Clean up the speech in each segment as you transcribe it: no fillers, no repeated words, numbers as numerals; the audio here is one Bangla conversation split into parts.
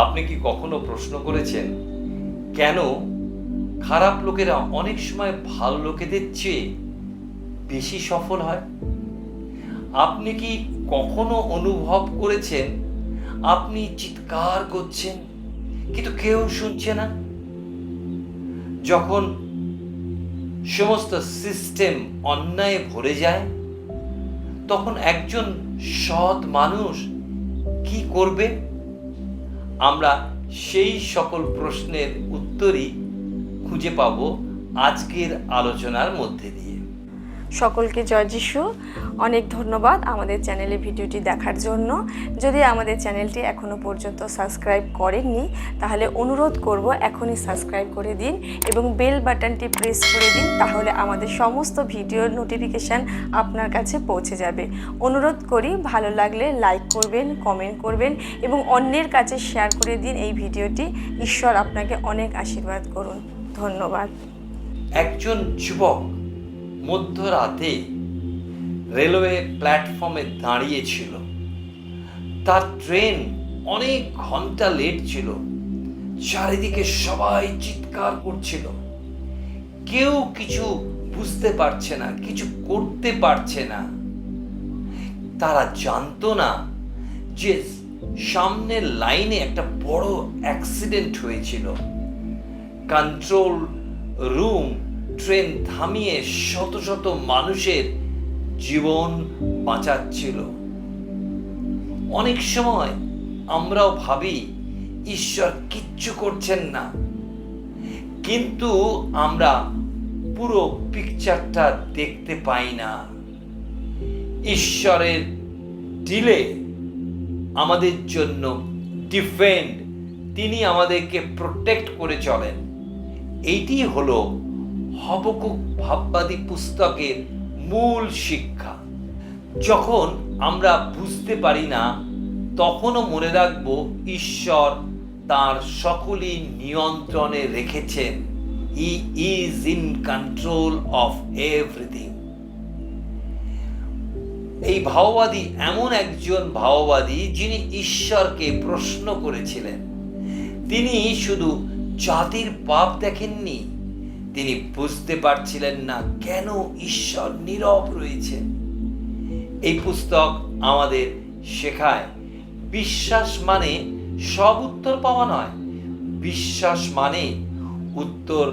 আপনি কি কখনো প্রশ্ন করেছেন কেন খারাপ লোকেরা অনেক সময় ভালো লোকেদের চেয়ে বেশি সফল হয়? আপনি কি কখনো অনুভব করেছেন আপনি চিৎকার করছেন কিন্তু কেউ শুনছে না? যখন সমস্ত সিস্টেম অন্যায় ভরে যায় তখন একজন সৎ মানুষ কি করবে? আমরা সেই সকল প্রশ্নের উত্তরই খুঁজে পাব আজকের আলোচনার মধ্যে দিয়ে। সকলকে জয় যিশু। অনেক ধন্যবাদ আমাদের চ্যানেলে ভিডিওটি দেখার জন্য। যদি আমাদের চ্যানেলটি এখনও পর্যন্ত সাবস্ক্রাইব করেননি তাহলে অনুরোধ করব এখনই সাবস্ক্রাইব করে দিন এবং বেল বাটনটি প্রেস করে দিন, তাহলে আমাদের সমস্ত ভিডিওর নোটিফিকেশান আপনার কাছে পৌঁছে যাবে। অনুরোধ করি ভালো লাগলে লাইক করবেন, কমেন্ট করবেন এবং অন্যের কাছে শেয়ার করে দিন এই ভিডিওটি। ঈশ্বর আপনাকে অনেক আশীর্বাদ করুন। ধন্যবাদ। একজন যুবক মধ্যরাতে রেলওয়ে প্ল্যাটফর্মে দাঁড়িয়েছিল। তার ট্রেন অনেক ঘন্টা লেট ছিল। চারিদিকে সবাই চিৎকার করছিল। কেউ কিছু বুঝতে পারছে না, কিছু করতে পারছে না। তারা জানতো না যে সামনের লাইনে একটা বড় অ্যাক্সিডেন্ট হয়েছিল। কন্ট্রোল রুম ট্রেন থামিয়ে শত শত মানুষের জীবন বাঁচাচ্ছিল। অনেক সময় আমরাও ভাবি ঈশ্বর কিচ্ছু করছেন না, কিন্তু আমরা পুরো পিকচারটা দেখতে পাই না। ঈশ্বরের ডিলে আমাদের জন্য ডিফেন্ড, তিনি আমাদেরকে প্রোটেক্ট করে চলেন। এইটি হলো হবকুক ভাববাদী পুস্তকের মূল শিক্ষা। যখন আমরা বুঝতে পারি না তখনও মনে রাখবো ঈশ্বর তার সকলই নিয়ন্ত্রণে রেখেছেন। He is in control of everything. এই ভাওবাদী এমন একজন ভাওবাদী যিনি ঈশ্বরকে প্রশ্ন করেছিলেন। তিনি শুধু জাতির পাপ দেখেননি, তিনি বুঝতে পারছিলেন না কেন ঈশ্বর নীরব রয়েছেন। এই পুস্তক আমাদের শেখায় বিশ্বাস মানে সব উত্তর পাওয়া নয়, বিশ্বাস মানে উত্তর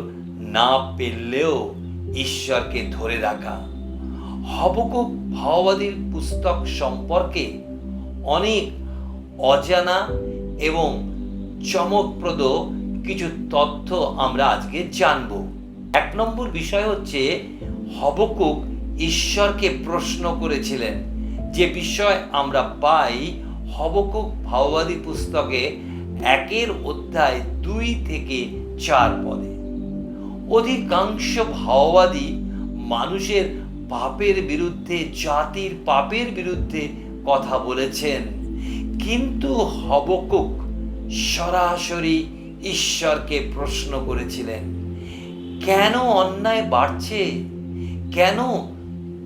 না পেলেও ঈশ্বরকে ধরে রাখা। হবকুক ভাওবাদীর পুস্তক সম্পর্কে অনেক অজানা এবং চমকপ্রদ কিছু তথ্য আমরা আজকে জানব। এক নম্বর বিষয় হচ্ছে হবকুক ঈশ্বরকে প্রশ্ন করেছিলেন, যে বিষয় আমরা পাই হবকুক ভাওবাদী পুস্তকে 1 অধ্যায় 2 থেকে 4 পদে। অধিকাংশ ভাওবাদী মানুষের পাপের বিরুদ্ধে, জাতির পাপের বিরুদ্ধে কথা বলেছেন, কিন্তু হবকুক সরাসরি ঈশ্বরকে প্রশ্ন করেছিলেন, কেন অন্যায় বাড়ছে, কেন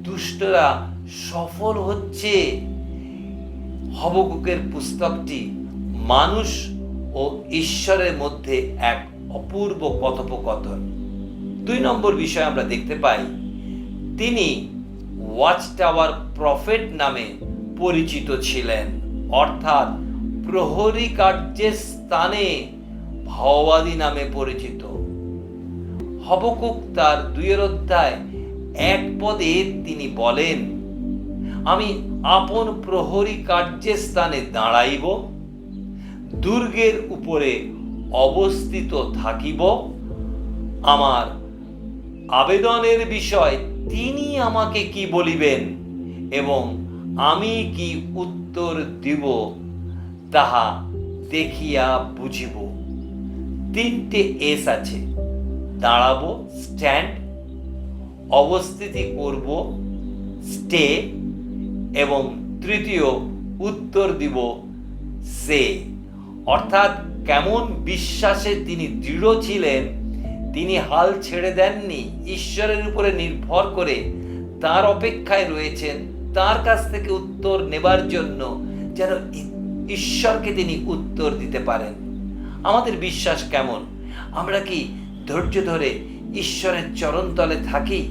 দুষ্টরা সফল হচ্ছে। হবকুকের পুস্তকটি মানুষ ও ঈশ্বরের মধ্যে এক অপূর্ব কথোপকথন। 2 নম্বর বিষয় আমরা দেখতে পাই, তিনি ওয়াচ টাওয়ার প্রফেট নামে পরিচিত ছিলেন, অর্থাৎ প্রহরী কার্যের স্থানে ভাওবাদী নামে পরিচিত। হবকুক তার 2 অধ্যায় 1 পদে তিনি বলেন, আমি আপন প্রহরী কার্যের স্থানে দাঁড়াইব, দুর্গের উপরে অবস্থিত থাকিব, আমার আবেদনের বিষয় তিনি আমাকে কি বলিবেন এবং আমি কি উত্তর দিব তাহা দেখিয়া বুঝিব। 3টে এস আছে, দাঁড়াবো স্ট্যান্ড, অবস্থিতি করব স্টে, এবং তৃতীয় উত্তর দিব সে। অর্থাৎ কেমন বিশ্বাসে তিনি দৃঢ় ছিলেন, তিনি হাল ছেড়ে দেননি, ঈশ্বরের উপরে নির্ভর করে তার অপেক্ষায় রয়েছেন, তার কাছ থেকে উত্তর নেবার জন্য, যেন ঈশ্বরকে তিনি উত্তর দিতে পারেন। আমাদের বিশ্বাস কেমন? আমরা কি ধৈর্য ধরে ঈশ্বরের চরণতলে থাকি?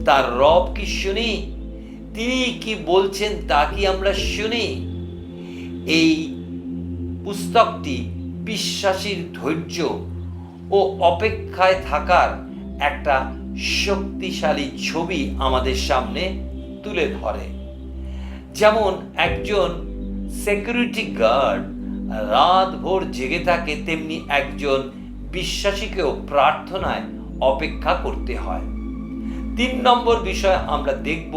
তার রব কি শুনি? তিনি কি বলছেন তা কি আমরা শুনি? এই পুস্তকটি বিশ্বাসীর ধৈর্য ও অপেক্ষায় থাকার একটা শক্তিশালী ছবি আমাদের সামনে তুলে ধরে। যেমন একজন সিকিউরিটি গার্ড রাতভর জেগে থাকে, তেমনি একজন বিশ্বাসীকেও প্রার্থনায় অপেক্ষা করতে হয়। 3 নম্বর বিষয় আমরা দেখব,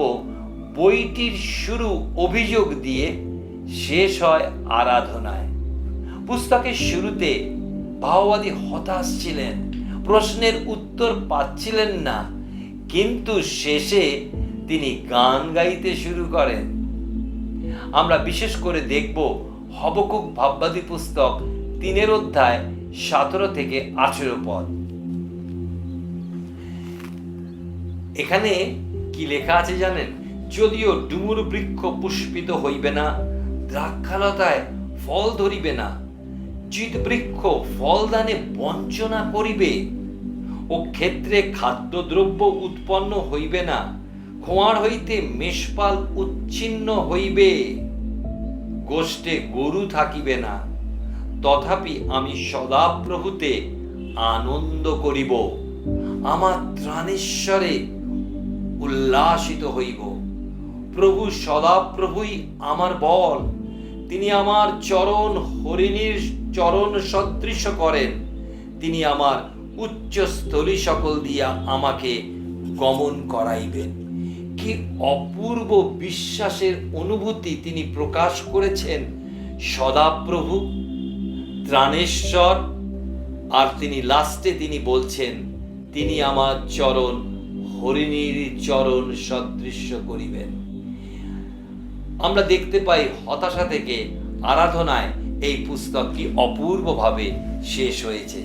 বইটির শুরু অভিযোগ দিয়ে শেষ হয় আরাধনায়। পুস্তকের শুরুতে ভাওবাদী হতাশ ছিলেন, প্রশ্নের উত্তর পাচ্ছিলেন না, কিন্তু শেষে তিনি গান গাইতে শুরু করেন। আমরা বিশেষ করে দেখব হবকুক ভাববাদী পুস্তক 3 অধ্যায় 17 থেকে 18 পদ। এখানে কি লেখা আছে জানেন? যদিও ডুমুর বৃক্ষ পুষ্পিত হইবে না, দ্রাক্ষালতায় ফল ধরিবে না, চিত বৃক্ষ ফলদানে বঞ্চনা করিবে, ও ক্ষেত্রে খাদ্যদ্রব্য উৎপন্ন হইবে না, খোঁয়ার হইতে মেষপাল উচ্ছিন্ন হইবে, গোষ্ঠে গরু থাকিবে না, তথাপি আমি সদাপ্রভুতে আনন্দ করিব, আমার ত্রাণেশ্বরে উল্লাসিত হইব। প্রভু সদাপ্রভুই আমার বল, তিনি আমার চরণ হরিণীর চরণ সদৃশ করেন, তিনি আমার উচ্চস্থলী সকল দিয়া আমাকে গমন করাইবেন। কি অপূর্ব বিশ্বাসের অনুভূতি তিনি প্রকাশ করেছেন সদাপ্রভু, ত্রাণেশ্বর। আর তিনি লাস্টে তিনি বলছেন, তিনি আমার চরণ হরিণীর চরণ সদৃশ্য করিবেন। আমরা দেখতে পাই হতাশা থেকে আরাধনায় এই পুস্তকটি অপূর্বভাবে শেষ হয়েছে।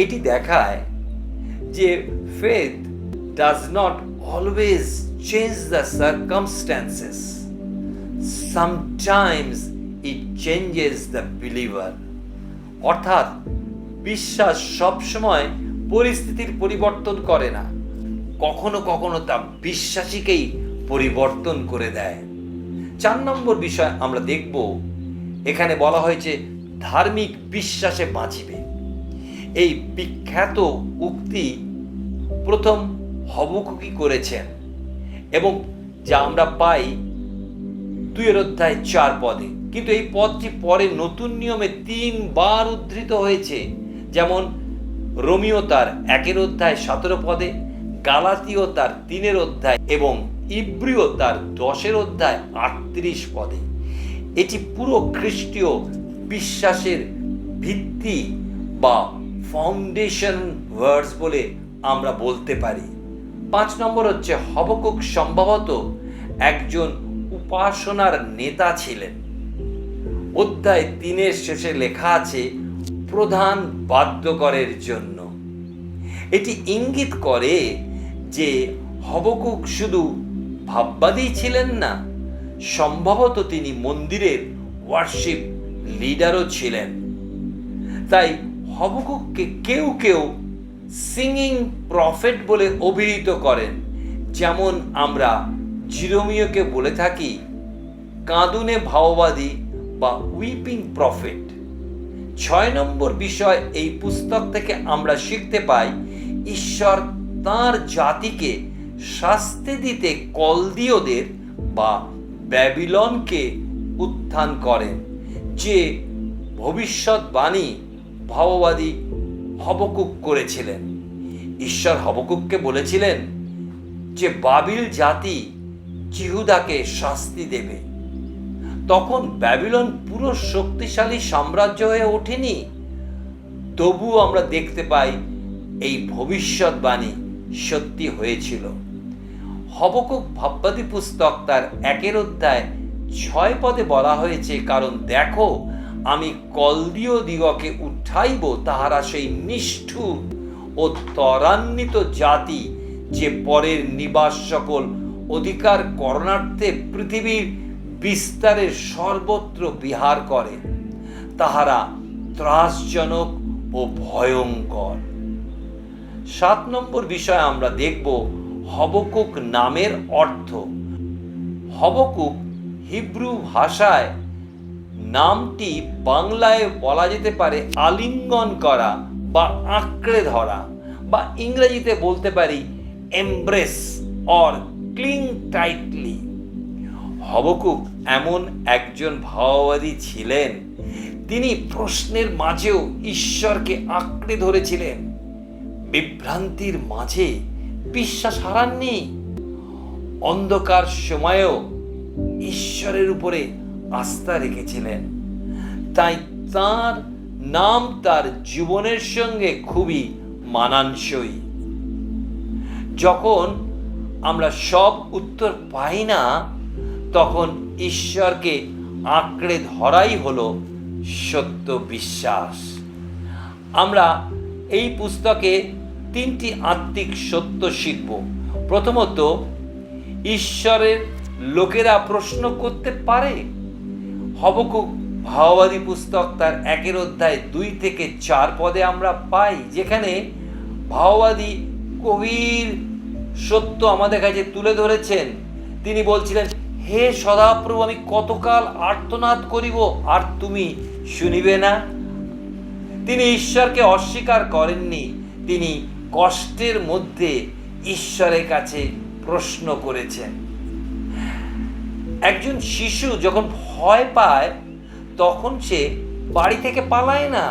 এটি দেখায় যে faith does not always change the circumstances, sometimes it changes the believer. অর্থাৎ বিশ্বাস সবসময় পরিস্থিতির পরিবর্তন করে না, কখনো কখনো তা বিশ্বাসীকেই পরিবর্তন করে দেয়। 4 নম্বর বিষয় আমরা দেখব, এখানে বলা হয়েছে ধার্মিক বিশ্বাসে বাঁচিবে। এই বিখ্যাত উক্তি প্রথম হবকুকই করেছেন, এবং যা আমরা পাই 2 অধ্যায় 4 পদে। কিন্তু এই পদটি পরে নতুন নিয়মে 3 বার উদ্ধৃত হয়েছে, যেমন রোমিও তার 1 অধ্যায় 17 পদে, গালাতীয় তার 3 অধ্যায় এবং ইব্রিয় তার 10 অধ্যায় 38 পদে। এটি পুরো খ্রিস্টীয় বিশ্বাসের ভিত্তি বা ফাউন্ডেশন ওয়ার্ডস বলে আমরা বলতে পারি। 5 নম্বর হচ্ছে, হবকুক সম্ভবত একজন উপাসনার নেতা ছিলেন। অধ্যায় 3 শেষে লেখা আছে প্রধান বাদ্যকরের জন্য। এটি ইঙ্গিত করে যে হবকুক শুধু ভাববাদী ছিলেন না, সম্ভবত তিনি মন্দিরের ওয়ার্শিপ লিডারও ছিলেন। তাই হবকুককে কেউ কেউ সিঙ্গিং প্রফেট বলে অভিহিত করেন, যেমন আমরা জিরোমিওকে বলে থাকি কাঁদুনে ভাওবাদী বা উইপিং প্রফেট। 6 নম্বর বিষয় এই পুস্তক থেকে আমরা শিখতে পাই, ঈশ্বর তাঁর জাতিকে শাস্তি দিতে কলদীয়দের বা ব্যাবিলনকে উত্থান করেন, যে ভবিষ্যৎবাণী ভাববাদী হবকুক করেছিলেন। ঈশ্বর হবকুককে বলেছিলেন যে বাবিল জাতি জিহুদাকে শাস্তি দেবে। তখন ব্যাবিলন পুরো শক্তিশালী সাম্রাজ্য হয়ে ওঠেনি, তবুও আমরা দেখতে পাই এই ভবিষ্যৎবাণী সত্যি হয়েছিল। হবকুক ভাববাদী পুস্তক তার 1 অধ্যায় 6 পদে বলা হয়েছে, কারণ দেখো আমি কলদীয় দিগকে উঠাইব, তাহারা সেই নিষ্ঠুর ও ত্বরান্বিত জাতি যে পরের নিবাস সকল অধিকার করণার্থে পৃথিবীর বিস্তারে সর্বত্র বিহার করে, তাহারা ত্রাসজনক ও ও ভয়ঙ্কর। 7 নম্বর বিষয় আমরা দেখব হবকুক নামের অর্থ। হবকুক হিব্রু ভাষায় নামটি বাংলায় বলা যেতে পারে আলিঙ্গন করা বা আঁকড়ে ধরা, বা ইংরেজিতে বলতে পারি এমব্রেস অর ক্লিং টাইটলি। হবকুক এমন একজন ভাববাদী ছিলেন, তিনি প্রশ্নের মাঝেও ঈশ্বরকে আঁকড়ে ধরেছিলেন। বিভ্রান্তির মাঝে বিশ্বাস হারাননি। অন্ধকার সময়েও ঈশ্বরের উপরে আস্থা রেখেছিলেন। তাই তার নাম তার জীবনের সঙ্গে খুবই মানানসই। যখন আমরা সব উত্তর পাই না, তখন ঈশ্বরকে আঁকড়ে ধরাই হলো সত্য বিশ্বাস। আমরা এই পুস্তকে 3টি আত্মিক সত্য শিখব। প্রথমত, ঈশ্বরের লোকেরা প্রশ্ন করতে পারে। হবকুক ভাববাদী পুস্তক তার 1 অধ্যায় 2 থেকে 4 পদে আমরা পাই, যেখানে ভাববাদী গভীর সত্য আমাদের কাছে তুলে ধরেছেন। তিনি বলছিলেন, হে সদাপ্রভু, আমি কতকাল আর্তনাদ করিব, আর তুমি শুনিবে না? তিনি ঈশ্বরকে অস্বীকার করেননি। তিনি কষ্টের মধ্যে ঈশ্বরের কাছে প্রশ্ন করেছেন। একজন শিশু যখন ভয় পায়, তখন সে বাড়ি থেকে পালায় না।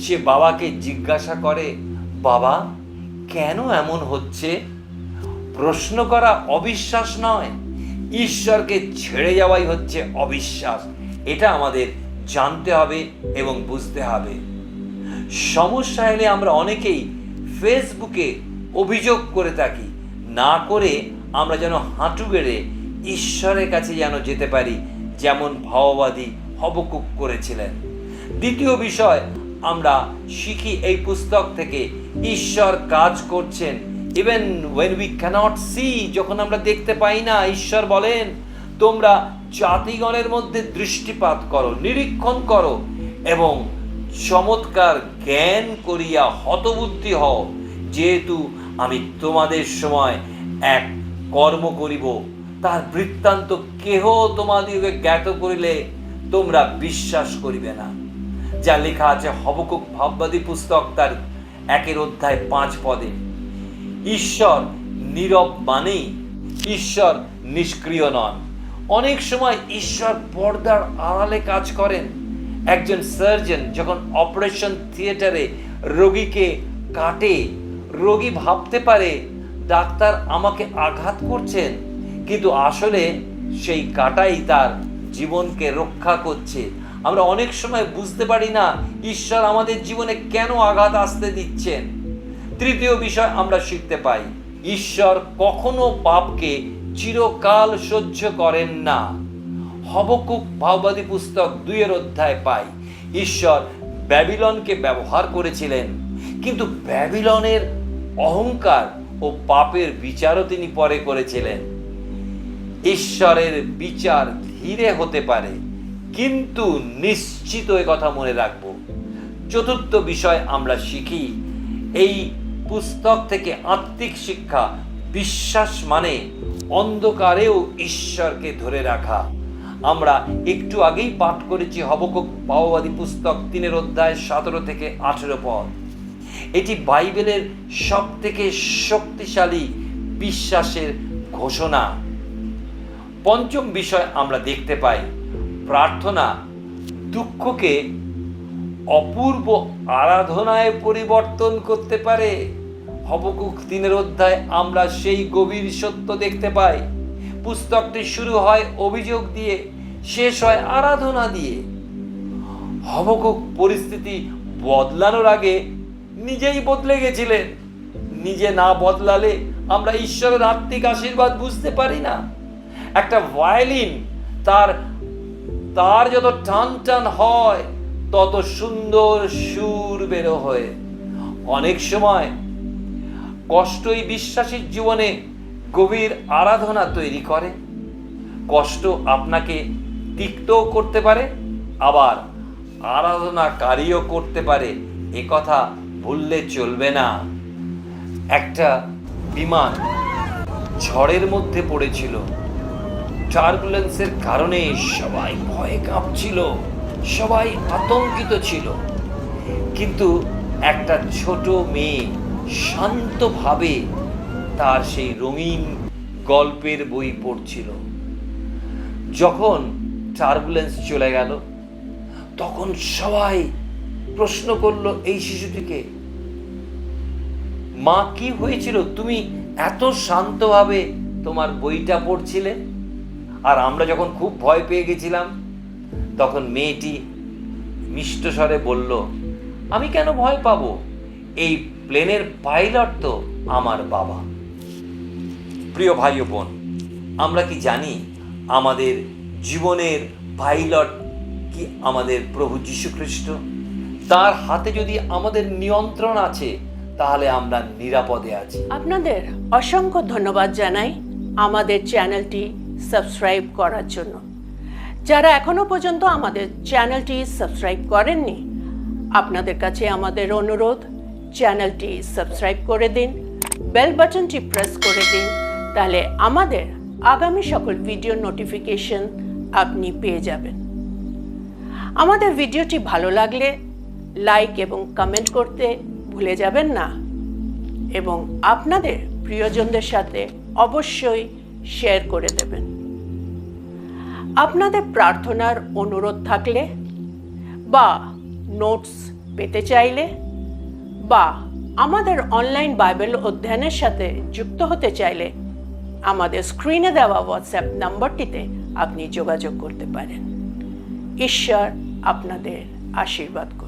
সে বাবাকে জিজ্ঞাসা করে, বাবা, কেন এমন হচ্ছে? প্রশ্ন করা অবিশ্বাস নয়, ঈশ্বরকে ছেড়ে যাওয়াই হচ্ছে অবিশ্বাস। এটা আমাদের জানতে হবে এবং বুঝতে হবে। সমস্যা এলে আমরা অনেকেই ফেসবুকে অভিযোগ করে থাকি, না করে আমরা যেন হাঁটু গেড়ে ঈশ্বরের কাছে যেন যেতে পারি, যেমন ভাববাদী হবকুক করেছিলেন। দ্বিতীয় বিষয় আমরা শিখি এই পুস্তক থেকে, ঈশ্বর কাজ করছেন even when we cannot see, যখন আমরা দেখতে পাই না। ঈশ্বর বলেন, তোমরা জাতিগণের মধ্যে দৃষ্টিপাত করো, নিরীক্ষণ করো এবং চমৎকার জ্ঞান করিয়া হতবুদ্ধি হও, যেহেতু আমি তোমাদের সময় এক কর্ম করিব, তার বৃত্তান্ত কেহ তোমাদিগকে জ্ঞাত করিলে তোমরা বিশ্বাস করিবে না। যা লেখা আছে হবকুক ভাববাদী পুস্তক তার 1 অধ্যায় 5 পদে। ঈশ্বর নীরব মানেই ঈশ্বর নিষ্ক্রিয় নন। অনেক সময় ঈশ্বর পর্দার আড়ালে কাজ করেন। একজন সার্জন যখন অপারেশন থিয়েটারে রোগীকে কাটে, রোগী ভাবতে পারে ডাক্তার আমাকে আঘাত করছেন, কিন্তু আসলে সেই কাটাই তার জীবনকে রক্ষা করছে। আমরা অনেক সময় বুঝতে পারি না ঈশ্বর আমাদের জীবনে কেন আঘাত আসতে দিচ্ছেন। তৃতীয় বিষয় আমরা শিখতে পাই, ঈশ্বর কখনো পাপকে চিরকাল সহ্য করেন না। হবকুক ভাববাদী পুস্তক 2 অধ্যায় পাই, ঈশ্বর ব্যাবিলনকে ব্যবহার করেছিলেন, কিন্তু ব্যাবিলনের অহংকার ও পাপের বিচারও তিনি পরে করেছিলেন। ঈশ্বরের বিচার ধীরে হতে পারে, কিন্তু নিশ্চিত এ কথা মনে রাখবো। চতুর্থ বিষয় আমরা শিখি এই পুস্তক থেকে আত্মিক শিক্ষা, বিশ্বাস মানে অন্ধকারেও ঈশ্বরকে ধরে রাখা। আমরা একটু আগেই পাঠ করেছি হবকুক ভাববাদী পুস্তক 3 অধ্যায় 17 থেকে 18 পদ। এটি বাইবেলের সব থেকে শক্তিশালী বিশ্বাসের ঘোষণা। পঞ্চম বিষয় আমরা দেখতে পাই, প্রার্থনা দুঃখকে অপূর্ব আরাধনায় পরিবর্তন করতে পারে। হবকুক 3 অধ্যায় আমরা সেই গভীর সত্য দেখতে পাই। পুস্তকটি শুরু হয় অভিযোগ দিয়ে, শেষ হয় আরাধনা দিয়ে। হবকুক পরিস্থিতি বদলানোর আগে নিজেই বদলে গেছিলেন। নিজে না বদলালে আমরা ঈশ্বরের আত্মিক আশীর্বাদ বুঝতে পারি না। একটা ভায়োলিন তার যত টান টান হয়, তত সুন্দর সুর বেরো হয়। অনেক সময় কষ্টই বিশ্বাসীর জীবনে গভীর আরাধনা তৈরি করে। কষ্ট আপনাকে তিক্তও করতে পারে, আবার আরাধনাকারীও করতে পারে। এ কথা ভুললে চলবে না। একটা বিমান ঝড়ের মধ্যে পড়েছিল, টার্বুলেন্সের কারণে সবাই ভয়ে কাঁপছিল, সবাই আতঙ্কিত ছিল, কিন্তু একটা ছোট মেয়ে শান্তভাবে তার সেই রঙিন গল্পের বই পড়ছিল। যখন টার্বুলেন্স চলে গেল, তখন সবাই প্রশ্ন করলো এই শিশুটিকে, মা কি হয়েছিল, তুমি এত শান্তভাবে তোমার বইটা পড়ছিলে? আর আমরা যখন খুব ভয় পেয়ে গেছিলাম, তখন মেয়েটি মিষ্ট স্বরে বলল, আমি কেন ভয় পাবো, এই প্লেনের পাইলট তো আমার বাবা। প্রিয় ভাই ও বোন, আমরা কি জানি আমাদের জীবনের পাইলট কি আমাদের প্রভু যীশু খ্রিস্ট? তার হাতে যদি আমাদের নিয়ন্ত্রণ আছে, তাহলে আমরা নিরাপদে আছি। আপনাদের অসংখ্য ধন্যবাদ জানাই আমাদের চ্যানেলটি সাবস্ক্রাইব করার জন্য। যারা এখনো পর্যন্ত আমাদের চ্যানেলটি সাবস্ক্রাইব করেননি, আপনাদের কাছে আমাদের অনুরোধ, চ্যানেলটি সাবস্ক্রাইব করে দিন, বেল বাটনটি প্রেস করে দিন, তাহলে আমাদের আগামী সকল ভিডিও নোটিফিকেশন আপনি পেয়ে যাবেন। আমাদের ভিডিওটি ভালো লাগলে লাইক এবং কমেন্ট করতে ভুলে যাবেন না, এবং আপনাদের প্রিয়জনদের সাথে অবশ্যই শেয়ার করে দেবেন। আপনাদের প্রার্থনার অনুরোধ থাকলে বা নোটস পেতে চাইলে বা আমাদের অনলাইন বাইবেল অধ্যয়নের সাথে যুক্ত হতে চাইলে আমাদের স্ক্রিনে দেওয়া হোয়াটসঅ্যাপ নাম্বারটিতে আপনি যোগাযোগ করতে পারেন। ঈশ্বর আপনাদের আশীর্বাদ করুন।